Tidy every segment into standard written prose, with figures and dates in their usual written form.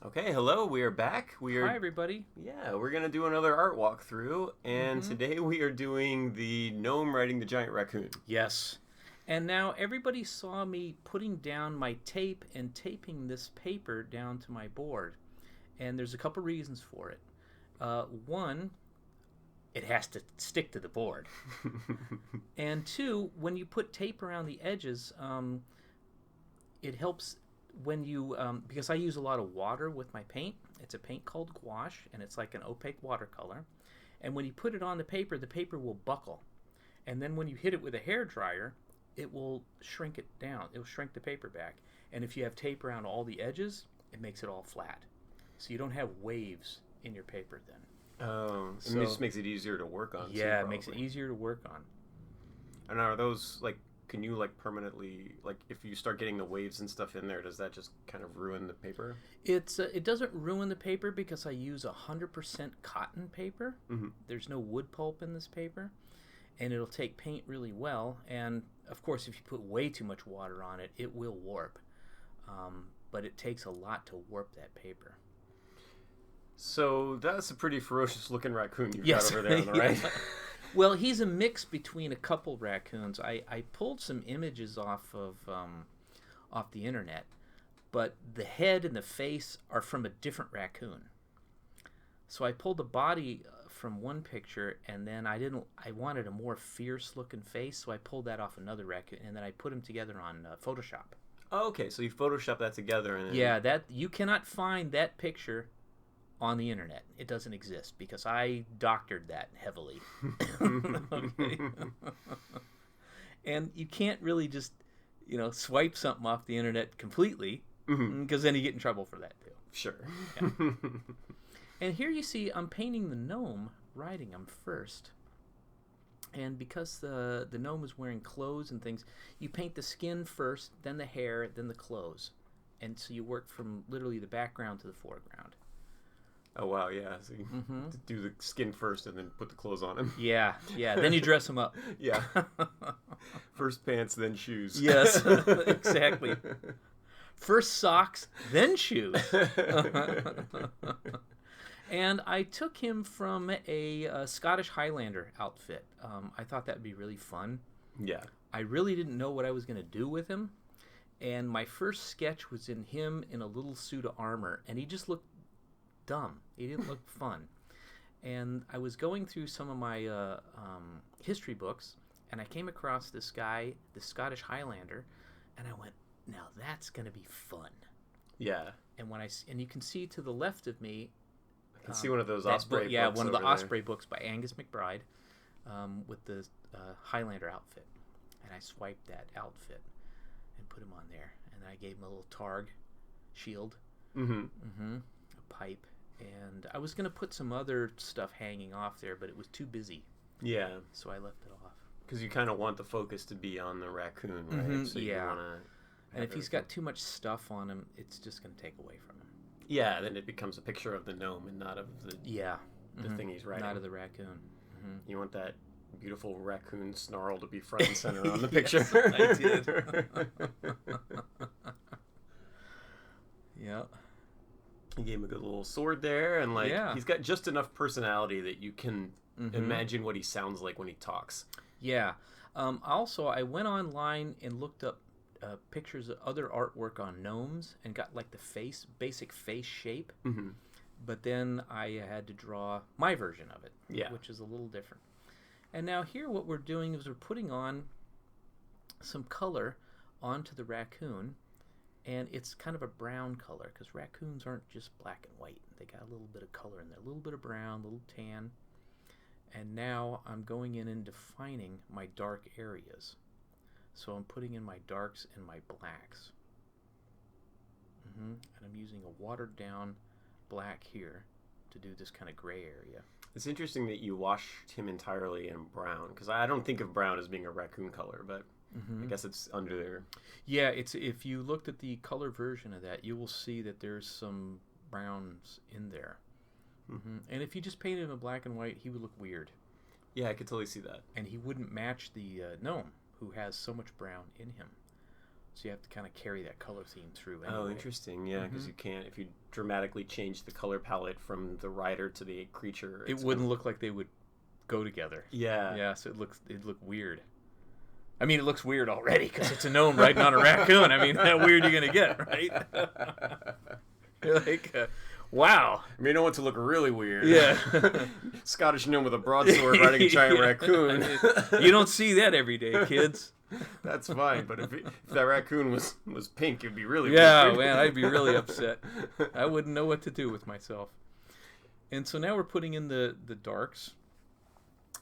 Okay, hello, we are back. Hi, everybody. Yeah, we're gonna do another art walkthrough, and Mm-hmm. today we are doing the gnome riding the giant raccoon. Yes. And now everybody saw me putting down my tape and taping this paper down to my board. And there's a couple reasons for it. One, it has to stick to the board. And two, when you put tape around the edges, it helps when you, because I use a lot of water with my paint. It's a paint called gouache, and it's like an opaque watercolor. And when you put it on the paper will buckle. And then when you hit it with a hair dryer, it will shrink it down. It will shrink the paper back. And if you have tape around all the edges, it makes it all flat. So you don't have waves in your paper then. Oh, So, and it just makes it easier to work on. yeah, too, it makes it easier to work on. And are those like? Can you like permanently like if you start getting the waves and stuff in there, does that just kind of ruin the paper? It doesn't ruin the paper because I use 100% cotton paper. Mm-hmm. There's no wood pulp in this paper, and it'll take paint really well. And of course, if you put way too much water on it, it will warp. But it takes a lot to warp that paper. So that's a pretty ferocious looking raccoon you've Yes. got over there on the right. Well, he's a mix between a couple raccoons. I pulled some images off the internet, but the head and the face are from a different raccoon. So I pulled the body from one picture, and then I wanted a more fierce looking face, so I pulled that off another raccoon, and then I put them together on Photoshop. Oh, okay, so you Photoshop that together and then... Yeah, that you cannot find that picture on the internet. It doesn't exist because I doctored that heavily. Okay. And you can't really just, swipe something off the internet completely because then you get in trouble for that too. Sure. Yeah. And here you see I'm painting the gnome riding him first. And because the gnome is wearing clothes and things, you paint the skin first, then the hair, then the clothes. And so you work from literally the background to the foreground. Oh, wow, yeah. So you do the skin first and then put the clothes on him. Yeah. Then you dress him up. Yeah. First pants, then shoes. Yes, exactly. First socks, then shoes. And I took him from a Scottish Highlander outfit. I thought that would be really fun. Yeah. I really didn't know what I was going to do with him. And my first sketch was in him in a little suit of armor. And he just looked dumb. He didn't look fun. And I was going through some of my history books, and I came across this guy, the Scottish Highlander, and I went, now that's going to be fun. Yeah. And you can see to the left of me, I can see one of those Osprey books. Yeah, one of the over Osprey books by Angus MacBride with the Highlander outfit. And I swiped that outfit and put him on there. And then I gave him a little targ shield, a pipe. And I was going to put some other stuff hanging off there, but it was too busy. Yeah. So I left it off. Because you kind of want the focus to be on the raccoon, right? So you yeah. wanna And if he's got too much stuff on him, it's just going to take away from him. Yeah, then it becomes a picture of the gnome and not of the thing he's riding. Not of the raccoon. You want that beautiful raccoon snarl to be front and center on the picture. Yes, I did. Yeah. You gave him a good little sword there, and he's got just enough personality that you can imagine what he sounds like when he talks. Yeah. Also, I went online and looked up pictures of other artwork on gnomes and got like the basic face shape. But then I had to draw my version of it, which is a little different. And now here what we're doing is we're putting on some color onto the raccoon. And it's kind of a brown color because raccoons aren't just black and white. They got a little bit of color in there, a little bit of brown, a little tan. And now I'm going in and defining my dark areas. So I'm putting in my darks and my blacks. And I'm using a watered down black here to do this kind of gray area. It's interesting that you washed him entirely in brown because I don't think of brown as being a raccoon color, but I guess it's under there. Yeah, it's if you looked at the color version of that, you will see that there's some browns in there. And if you just painted him in black and white, he would look weird. Yeah, I could totally see that. And he wouldn't match the gnome, who has so much brown in him. So you have to kind of carry that color theme through. Anyway. Oh, interesting. Yeah, because you can't, if you dramatically change the color palette from the rider to the creature, it wouldn't look like they would go together. Yeah. Yeah, so it'd look weird. I mean, it looks weird already because it's a gnome riding on a raccoon. I mean, how weird are you going to get, right? You're like, wow. I mean, I want to look really weird. Yeah. Scottish gnome with a broadsword riding a giant raccoon. You don't see that every day, kids. That's fine, but if that raccoon was pink, it'd be really weird. Man, I'd be really upset. I wouldn't know what to do with myself. And so now we're putting in the darks.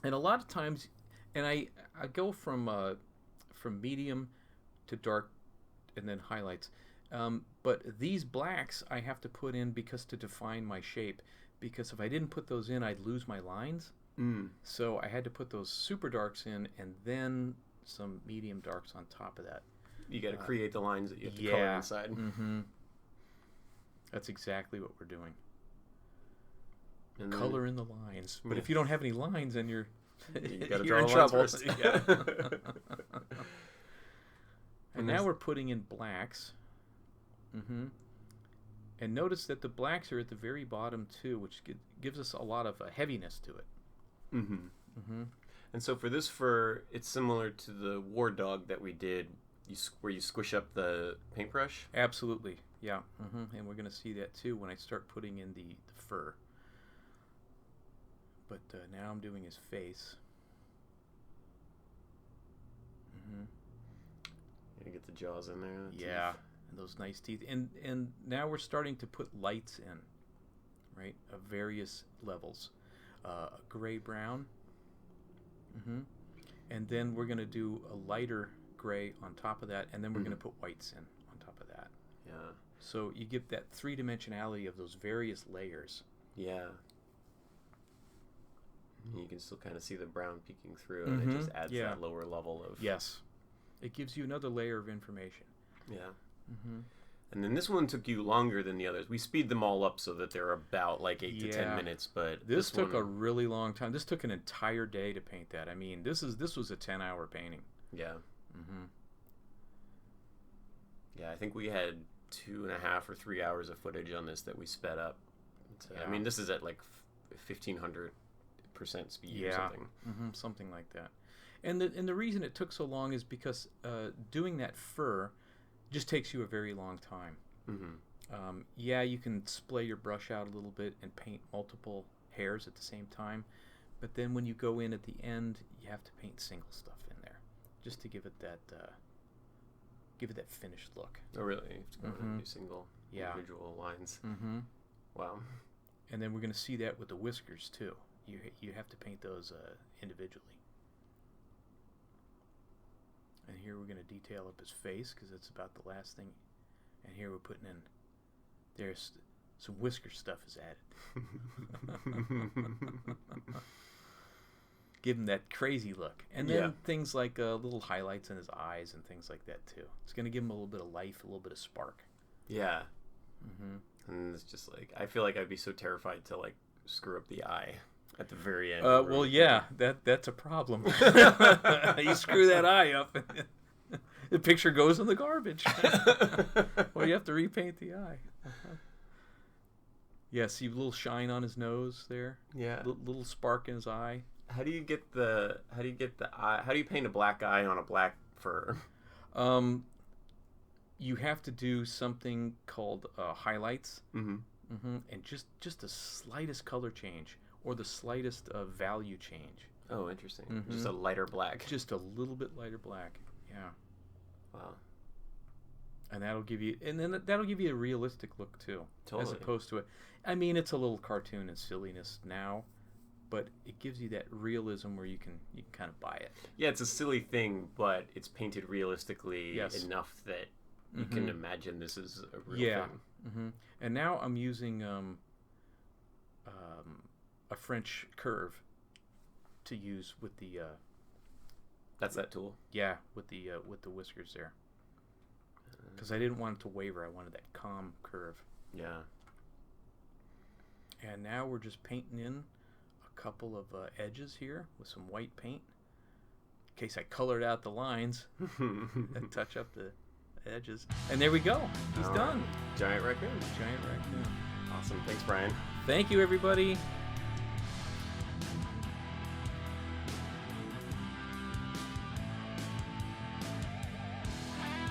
And a lot of times, and I go from medium to dark and then highlights. But these blacks I have to put in because to define my shape. Because if I didn't put those in, I'd lose my lines. So I had to put those super darks in and then some medium darks on top of that. You got to create the lines that you have to color inside. Mm-hmm. That's exactly what we're doing. And color in the lines. But if you don't have any lines, then you're you're in trouble. Yeah. And now we're putting in blacks. And notice that the blacks are at the very bottom too, which gives us a lot of heaviness to it. And so for this fur, it's similar to the war dog that we did, where you squish up the paintbrush. Absolutely, yeah. And we're going to see that too when I start putting in the fur. But now I'm doing his face. You get the jaws in there. Yeah, and those nice teeth. And now we're starting to put lights in, right, of various levels. Gray brown. And then we're going to do a lighter gray on top of that, and then we're going to put whites in on top of that. Yeah. So you get that three-dimensionality of those various layers. Yeah. You can still kind of see the brown peeking through, and it just adds that lower level of... Yes. It gives you another layer of information. Yeah. And then this one took you longer than the others. We speed them all up so that they're about like 8 to 10 minutes, but this took a really long time. This took an entire day to paint that. I mean, this was a 10-hour painting. Yeah. Yeah, I think we had 2.5 or 3 hours of footage on this that we sped up. So, I mean, this is at like 1,500% speed or something. Something like that. And the reason it took so long is because doing that fur just takes you a very long time. Yeah, you can splay your brush out a little bit and paint multiple hairs at the same time, but then when you go in at the end, you have to paint single stuff in there, just to give it that finished look. Oh, really? You have to go in and do single individual lines. Wow. And then we're going to see that with the whiskers too. You have to paint those individually. And here we're going to detail up his face because that's about the last thing. And here we're putting in, there's some whisker stuff is added. Give him that crazy look. And then things like little highlights in his eyes and things like that too. It's going to give him a little bit of life, a little bit of spark. Yeah. And it's just like, I feel like I'd be so terrified to like screw up the eye at the very end. Well, yeah, that's a problem. You screw that eye up, the picture goes in the garbage. Well, you have to repaint the eye. Yeah, see a little shine on his nose there. Yeah, little spark in his eye. How do you get the eye? How do you paint a black eye on a black fur? You have to do something called highlights, and just the slightest color change. Or the slightest value change. Oh, interesting. Just a lighter black. Just a little bit lighter black. Yeah. Wow. And that'll give you a realistic look too. Totally. As opposed to I mean, it's a little cartoon and silliness now, but it gives you that realism where you can kind of buy it. Yeah, it's a silly thing, but it's painted realistically enough that you can imagine this is a real thing. And now I'm using a French curve to use with the that's that tool. Yeah, with the whiskers there, because I didn't want it to waver. I wanted that calm curve. Yeah. And now we're just painting in a couple of edges here with some white paint, in case I colored out the lines and touch up the edges. And there we go. He's All done. right. Giant raccoon. Giant raccoon. Awesome. Thanks, Brian. Thank you, everybody.